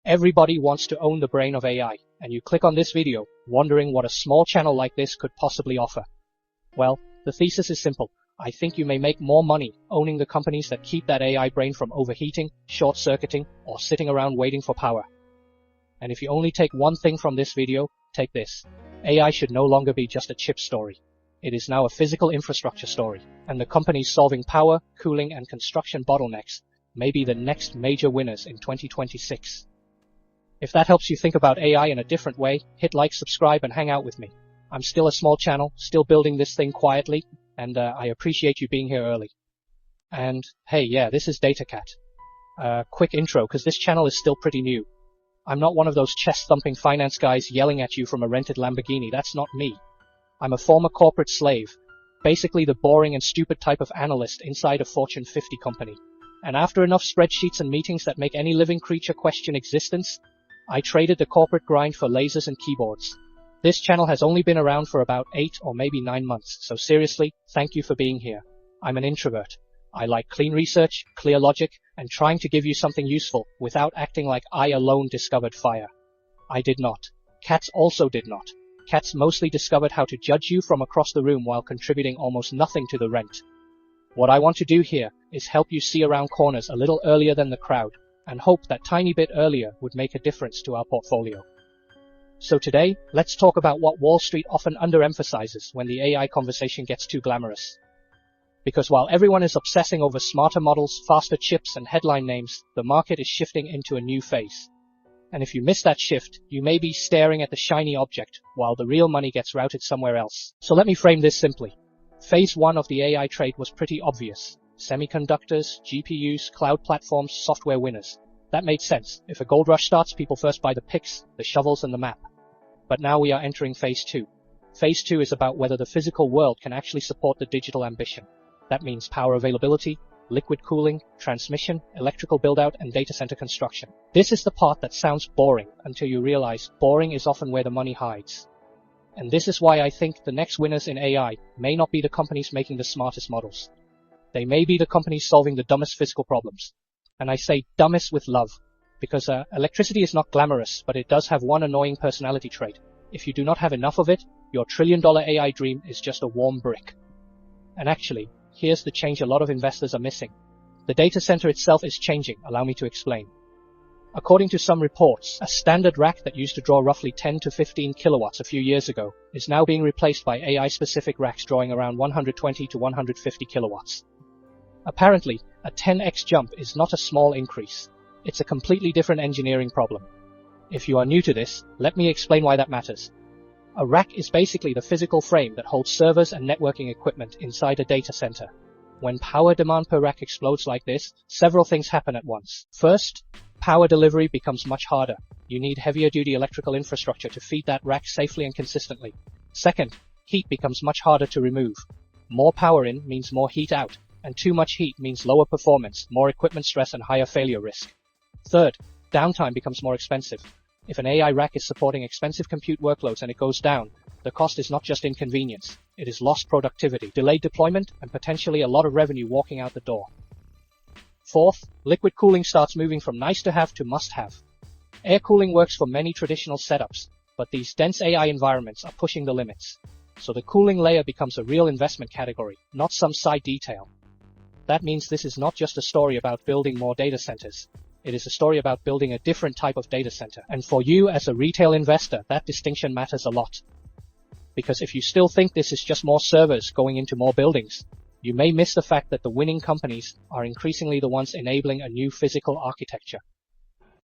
Everybody wants to own the brain of AI, and you click on this video, wondering what a small channel like this could possibly offer. Well, the thesis is simple. I think you may make more money owning the companies that keep that AI brain from overheating, short-circuiting, or sitting around waiting for power. And if you only take one thing from this video, take this. AI should no longer be just a chip story. It is now a physical infrastructure story, and the companies solving power, cooling, and construction bottlenecks may be the next major winners in 2026. If that helps you think about AI in a different way, hit like, subscribe, and hang out with me. I'm still a small channel, still building this thing quietly, and I appreciate you being here early. And hey, yeah, this is DataCat. Quick intro, because this channel is still pretty new. I'm not one of those chest-thumping finance guys yelling at you from a rented Lamborghini. That's not me. I'm a former corporate slave, basically the boring and stupid type of analyst inside a Fortune 50 company. And after enough spreadsheets and meetings that make any living creature question existence, I traded the corporate grind for lasers and keyboards. This channel has only been around for about 8 or maybe 9 months, so seriously, thank you for being here. I'm an introvert. I like clean research, clear logic, and trying to give you something useful without acting like I alone discovered fire. I did not. Cats also did not. Cats mostly discovered how to judge you from across the room while contributing almost nothing to the rent. What I want to do here is help you see around corners a little earlier than the crowd, and hope that tiny bit earlier would make a difference to our portfolio. So today, let's talk about what Wall Street often underemphasizes when the AI conversation gets too glamorous. Because while everyone is obsessing over smarter models, faster chips, and headline names, the market is shifting into a new phase. And if you miss that shift, you may be staring at the shiny object, while the real money gets routed somewhere else. So let me frame this simply. Phase 1 of the AI trade was pretty obvious. Semi-conductors, GPUs, cloud platforms, software winners. That made sense. If a gold rush starts, people first buy the picks, the shovels, and the map. But now we are entering Phase 2. Phase 2 is about whether the physical world can actually support the digital ambition. That means power availability, liquid cooling, transmission, electrical build-out, and data center construction. This is the part that sounds boring until you realize boring is often where the money hides. And this is why I think the next winners in AI may not be the companies making the smartest models. They may be the companies solving the dumbest physical problems. And I say dumbest with love, because electricity is not glamorous, but it does have one annoying personality trait. If you do not have enough of it, your trillion-dollar AI dream is just a warm brick. And actually, here's the change a lot of investors are missing. The data center itself is changing. Allow me to explain. According to some reports, a standard rack that used to draw roughly 10 to 15 kilowatts a few years ago is now being replaced by AI-specific racks drawing around 120 to 150 kilowatts. Apparently, a 10x jump is not a small increase. It's a completely different engineering problem. If you are new to this, let me explain why that matters. A rack is basically the physical frame that holds servers and networking equipment inside a data center. When power demand per rack explodes like this, several things happen at once. First, power delivery becomes much harder. You need heavier-duty electrical infrastructure to feed that rack safely and consistently. Second, heat becomes much harder to remove. More power in means more heat out, and too much heat means lower performance, more equipment stress, and higher failure risk. Third, downtime becomes more expensive. If an AI rack is supporting expensive compute workloads and it goes down, the cost is not just inconvenience. It is lost productivity, delayed deployment, and potentially a lot of revenue walking out the door. Fourth, liquid cooling starts moving from nice to have to must have. Air cooling works for many traditional setups, but these dense AI environments are pushing the limits. So the cooling layer becomes a real investment category, not some side detail. That means this is not just a story about building more data centers. It is a story about building a different type of data center. And for you as a retail investor, that distinction matters a lot. Because if you still think this is just more servers going into more buildings, you may miss the fact that the winning companies are increasingly the ones enabling a new physical architecture.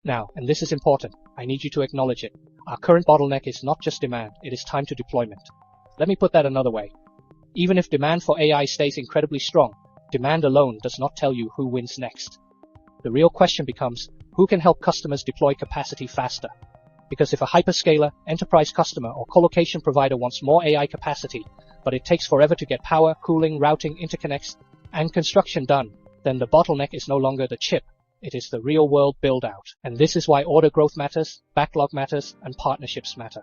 Now, and this is important, I need you to acknowledge it. Our current bottleneck is not just demand, it is time to deployment. Let me put that another way. Even if demand for AI stays incredibly strong, demand alone does not tell you who wins next. The real question becomes, who can help customers deploy capacity faster? Because if a hyperscaler, enterprise customer, or colocation provider wants more AI capacity, but it takes forever to get power, cooling, routing, interconnects, and construction done, then the bottleneck is no longer the chip, it is the real-world build-out. And this is why order growth matters, backlog matters, and partnerships matter.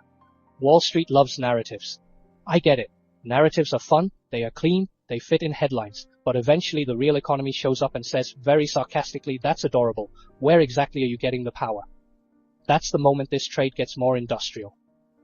Wall Street loves narratives. I get it. Narratives are fun, they are clean, they fit in headlines, but eventually the real economy shows up and says very sarcastically, "That's adorable. Where exactly are you getting the power?" That's the moment this trade gets more industrial.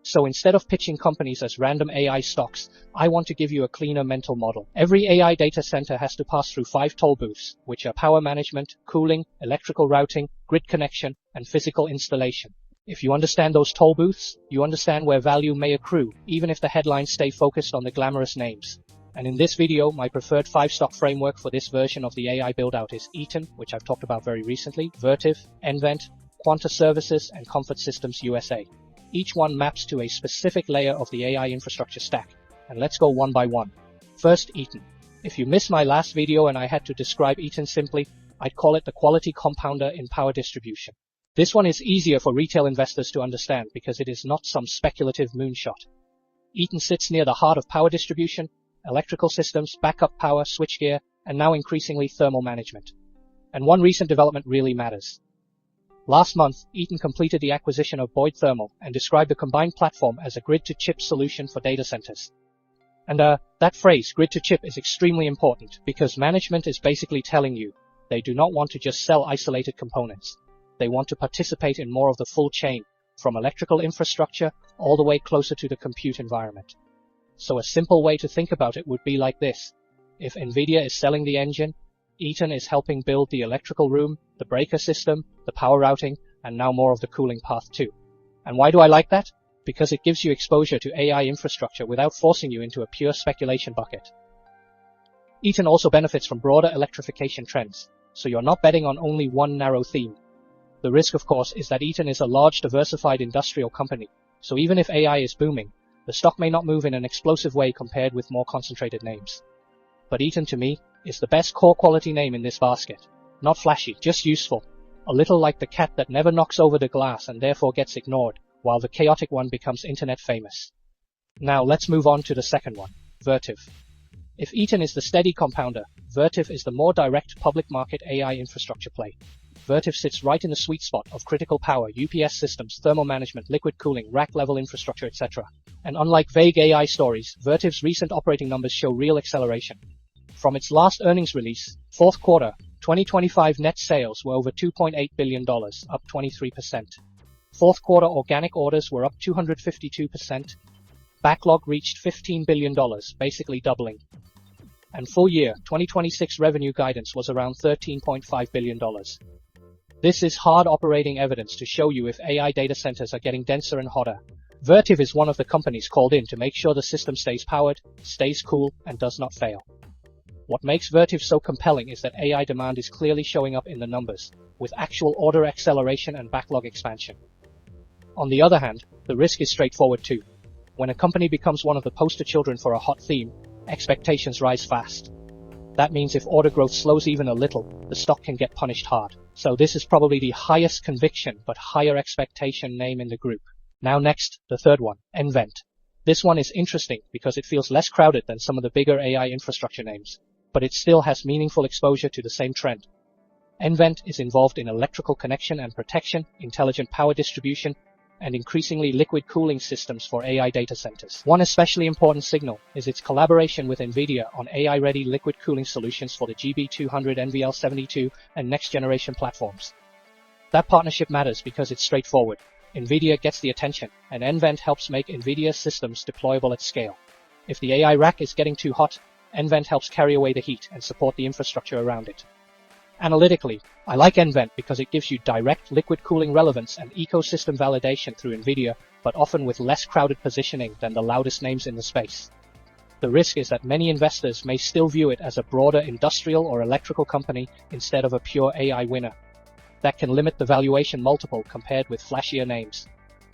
So instead of pitching companies as random AI stocks, I want to give you a cleaner mental model. Every AI data center has to pass through 5 toll booths, which are power management, cooling, electrical routing, grid connection, and physical installation. If you understand those toll booths, you understand where value may accrue, even if the headlines stay focused on the glamorous names. And in this video, my preferred 5-stock framework for this version of the AI build-out is Eaton, which I've talked about very recently, Vertiv, Nvent, Quanta Services, and Comfort Systems USA. Each one maps to a specific layer of the AI infrastructure stack, and let's go one by one. First, Eaton. If you missed my last video and I had to describe Eaton simply, I'd call it the quality compounder in power distribution. This one is easier for retail investors to understand because it is not some speculative moonshot. Eaton sits near the heart of power distribution, electrical systems, backup power, switchgear, and now increasingly thermal management. And one recent development really matters. Last month, Eaton completed the acquisition of Boyd Thermal and described the combined platform as a grid-to-chip solution for data centers. And that phrase, grid-to-chip, is extremely important because management is basically telling you they do not want to just sell isolated components. They want to participate in more of the full chain, from electrical infrastructure all the way closer to the compute environment. So a simple way to think about it would be like this. If Nvidia is selling the engine, Eaton is helping build the electrical room, the breaker system, the power routing, and now more of the cooling path too. And why do I like that? Because it gives you exposure to AI infrastructure without forcing you into a pure speculation bucket. Eaton also benefits from broader electrification trends, so you're not betting on only one narrow theme. The risk, of course, is that Eaton is a large diversified industrial company, so even if AI is booming, the stock may not move in an explosive way compared with more concentrated names. But Eaton, to me, is the best core quality name in this basket. Not flashy, just useful. A little like the cat that never knocks over the glass and therefore gets ignored, while the chaotic one becomes internet famous. Now let's move on to the second one, Vertiv. If Eaton is the steady compounder, Vertiv is the more direct public market AI infrastructure play. Vertiv sits right in the sweet spot of critical power, UPS systems, thermal management, liquid cooling, rack-level infrastructure, etc. And unlike vague AI stories, Vertiv's recent operating numbers show real acceleration. From its last earnings release, fourth quarter, 2025 net sales were over $2.8 billion, up 23%. Fourth quarter organic orders were up 252%. Backlog reached $15 billion, basically doubling. And full year 2026 revenue guidance was around $13.5 billion. This is hard operating evidence to show you if AI data centers are getting denser and hotter. Vertiv is one of the companies called in to make sure the system stays powered, stays cool, and does not fail. What makes Vertiv so compelling is that AI demand is clearly showing up in the numbers, with actual order acceleration and backlog expansion. On the other hand, the risk is straightforward too. When a company becomes one of the poster children for a hot theme, expectations rise fast. That means if order growth slows even a little, the stock can get punished hard. So this is probably the highest conviction but higher expectation name in the group. Now next, the third one, Nvent. This one is interesting because it feels less crowded than some of the bigger AI infrastructure names, but it still has meaningful exposure to the same trend. Nvent is involved in electrical connection and protection, intelligent power distribution, and increasingly liquid cooling systems for AI data centers. One especially important signal is its collaboration with Nvidia on AI-ready liquid cooling solutions for the GB200 NVL72 and next-generation platforms. That partnership matters because it's straightforward. Nvidia gets the attention, and Nvent helps make Nvidia systems deployable at scale. If the AI rack is getting too hot, Nvent helps carry away the heat and support the infrastructure around it. Analytically, I like Nvent because it gives you direct liquid cooling relevance and ecosystem validation through Nvidia, but often with less crowded positioning than the loudest names in the space. The risk is that many investors may still view it as a broader industrial or electrical company instead of a pure AI winner. That can limit the valuation multiple compared with flashier names.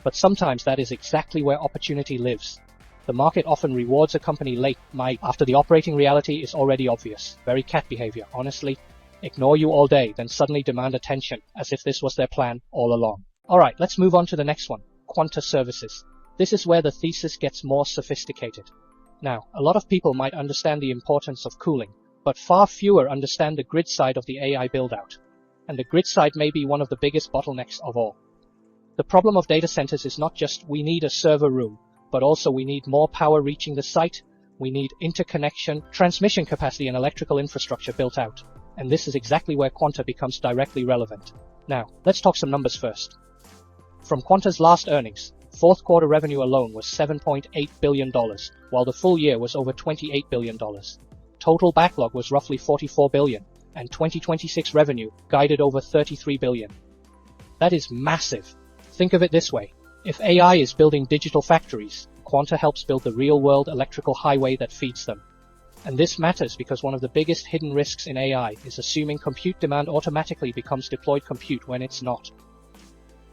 But sometimes that is exactly where opportunity lives. The market often rewards a company late, after the operating reality is already obvious. Very cat behavior, honestly. Ignore you all day, then suddenly demand attention, as if this was their plan all along. Alright, let's move on to the next one, Quanta Services. This is where the thesis gets more sophisticated. Now, a lot of people might understand the importance of cooling, but far fewer understand the grid side of the AI build-out. And the grid side may be one of the biggest bottlenecks of all. The problem of data centers is not just we need a server room, but also we need more power reaching the site, we need interconnection, transmission capacity and electrical infrastructure built out. And this is exactly where Quanta becomes directly relevant. Now, let's talk some numbers first. From Quanta's last earnings, fourth quarter revenue alone was $7.8 billion, while the full year was over $28 billion. Total backlog was roughly $44 billion, and 2026 revenue guided over $33 billion. That is massive. Think of it this way. If AI is building digital factories, Quanta helps build the real-world electrical highway that feeds them. And this matters because one of the biggest hidden risks in AI is assuming compute demand automatically becomes deployed compute when it's not.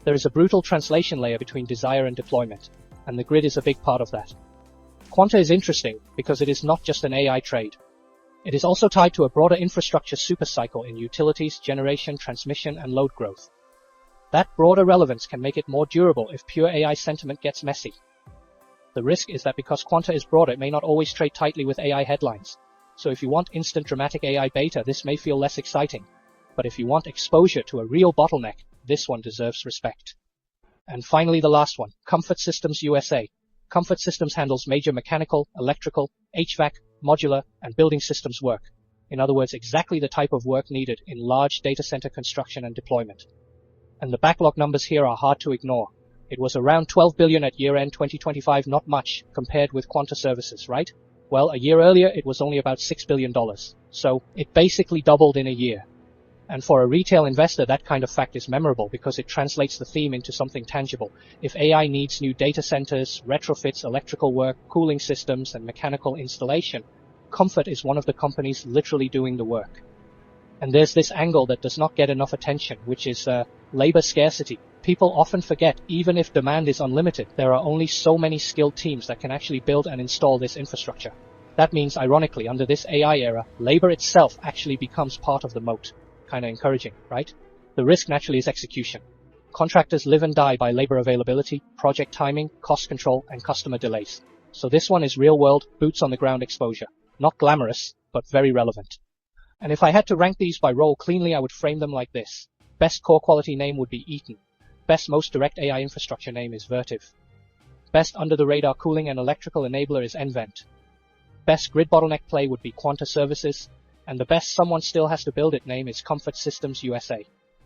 There is a brutal translation layer between desire and deployment, and the grid is a big part of that. Quanta is interesting because it is not just an AI trade. It is also tied to a broader infrastructure supercycle in utilities, generation, transmission, and load growth. That broader relevance can make it more durable if pure AI sentiment gets messy. The risk is that because Quanta is broader, it may not always trade tightly with AI headlines. So if you want instant dramatic AI beta, this may feel less exciting. But if you want exposure to a real bottleneck, this one deserves respect. And finally, the last one, Comfort Systems USA. Comfort Systems handles major mechanical, electrical, HVAC, modular, and building systems work. In other words, exactly the type of work needed in large data center construction and deployment. And the backlog numbers here are hard to ignore. It was around $12 billion at year-end 2025, not much compared with Quanta Services, right? Well, a year earlier, it was only about $6 billion. So, it basically doubled in a year. And for a retail investor, that kind of fact is memorable because it translates the theme into something tangible. If AI needs new data centers, retrofits, electrical work, cooling systems, and mechanical installation, Comfort is one of the companies literally doing the work. And there's this angle that does not get enough attention, which is labor scarcity. People often forget, even if demand is unlimited, there are only so many skilled teams that can actually build and install this infrastructure. That means, ironically, under this AI era, labor itself actually becomes part of the moat. Kinda encouraging, right? The risk naturally is execution. Contractors live and die by labor availability, project timing, cost control, and customer delays. So this one is real-world, boots-on-the-ground exposure. Not glamorous, but very relevant. And if I had to rank these by role cleanly, I would frame them like this. Best core quality name would be Eaton. Best most direct AI infrastructure name is Vertiv. Best under-the-radar cooling and electrical enabler is nVent. Best grid bottleneck play would be Quanta Services. And the best someone still has to build it name is Comfort Systems USA.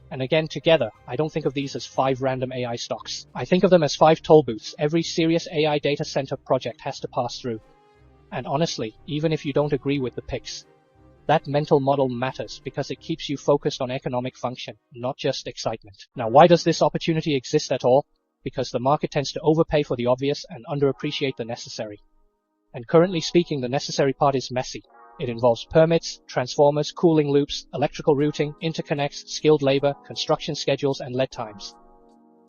And again, together, I don't think of these as 5 random AI stocks. I think of them as 5 toll booths every serious AI data center project has to pass through. And honestly, even if you don't agree with the picks, that mental model matters because it keeps you focused on economic function, not just excitement. Now, why does this opportunity exist at all? Because the market tends to overpay for the obvious and underappreciate the necessary. And currently speaking, the necessary part is messy. It involves permits, transformers, cooling loops, electrical routing, interconnects, skilled labor, construction schedules, and lead times.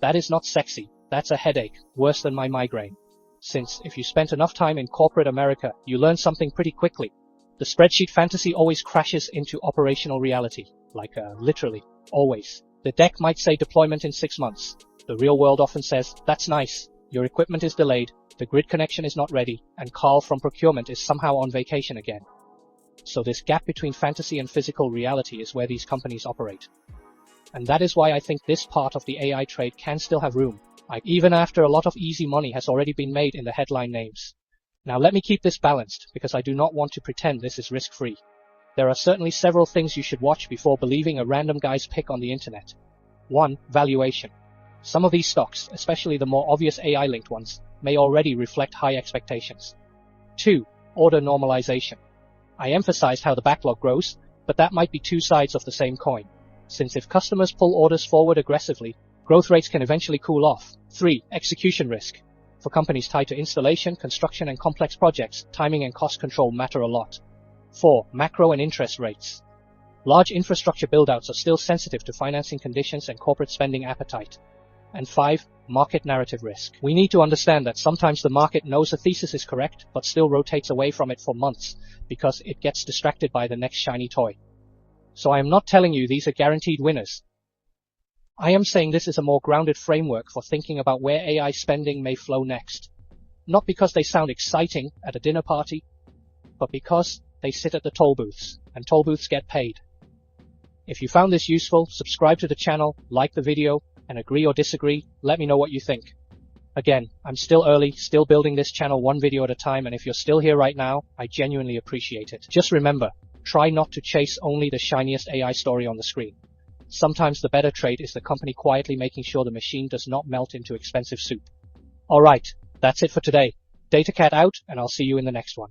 That is not sexy. That's a headache, worse than my migraine. Since, if you spent enough time in corporate America, you learn something pretty quickly. The spreadsheet fantasy always crashes into operational reality. Literally. Always. The deck might say deployment in 6 months. The real world often says, that's nice. Your equipment is delayed, the grid connection is not ready, and Carl from procurement is somehow on vacation again. So this gap between fantasy and physical reality is where these companies operate. And that is why I think this part of the AI trade can still have room, even after a lot of easy money has already been made in the headline names. Now let me keep this balanced, because I do not want to pretend this is risk-free. There are certainly several things you should watch before believing a random guy's pick on the internet. 1. Valuation. Some of these stocks, especially the more obvious AI-linked ones, may already reflect high expectations. 2. Order normalization. I emphasized how the backlog grows, but that might be 2 sides of the same coin. Since if customers pull orders forward aggressively, growth rates can eventually cool off. 3. Execution risk. For companies tied to installation, construction, and complex projects, timing and cost control matter a lot. 4. Macro and interest rates. Large infrastructure build-outs are still sensitive to financing conditions and corporate spending appetite. And 5. Market narrative risk. We need to understand that sometimes the market knows a thesis is correct, but still rotates away from it for months, because it gets distracted by the next shiny toy. So I am not telling you these are guaranteed winners. I am saying this is a more grounded framework for thinking about where AI spending may flow next. Not because they sound exciting at a dinner party, but because they sit at the toll booths, and toll booths get paid. If you found this useful, subscribe to the channel, like the video, and agree or disagree, let me know what you think. Again, I'm still early, still building this channel 1 video at a time, and if you're still here right now, I genuinely appreciate it. Just remember, try not to chase only the shiniest AI story on the screen. Sometimes the better trade is the company quietly making sure the machine does not melt into expensive soup. Alright, that's it for today. DataCat out, and I'll see you in the next one.